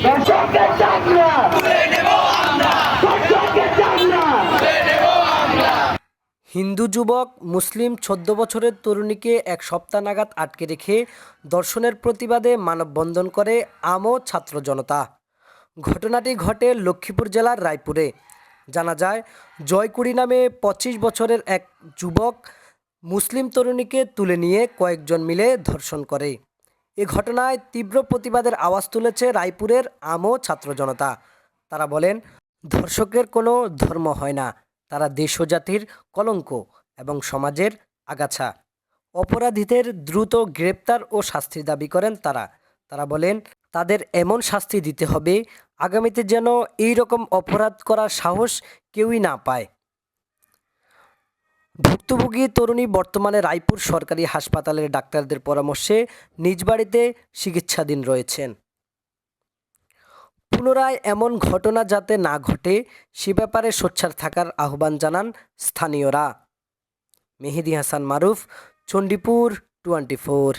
দর্শকদের চাকরা দর্শকদের চাকরা। হিন্দু যুবক মুসলিম ১৪ বছরের তরুণীকে এক সপ্তাহ নাগাদ আটকে রেখে ধর্ষণের প্রতিবাদে মানববন্ধন করে আমো ছাত্র জনতা। ঘটনাটি ঘটে লক্ষ্মীপুর জেলার রায়পুরে। জানা যায়, জয়কুড়ি নামে ২৫ বছরের এক যুবক মুসলিম তরুণীকে তুলে নিয়ে কয়েকজন মিলে ধর্ষণ করে। এ ঘটনায় তীব্র প্রতিবাদের আওয়াজ তুলেছে রায়পুরের আমো ছাত্র জনতা। তারা বলেন, ধর্ষকের কোনো ধর্ম হয় না, তারা দেশ ও জাতির কলঙ্ক এবং সমাজের আগাছা। অপরাধীদের দ্রুত গ্রেপ্তার ও শাস্তির দাবি করেন তারা। তারা বলেন, তাদের এমন শাস্তি দিতে হবে আগামীতে যেন এই রকম অপরাধ করার সাহস কেউই না পায়। ভুক্তভোগী তরুণী বর্তমানে রায়পুর সরকারি হাসপাতালের ডাক্তারদের পরামর্শে নিজ বাড়িতে চিকিৎসাধীন রয়েছেন। পুনরায় এমন ঘটনা যাতে না ঘটে সে ব্যাপারে সোচ্চার থাকার আহ্বান জানান স্থানীয়রা। মেহেদী হাসান মারুফ, চণ্ডীপুর 24।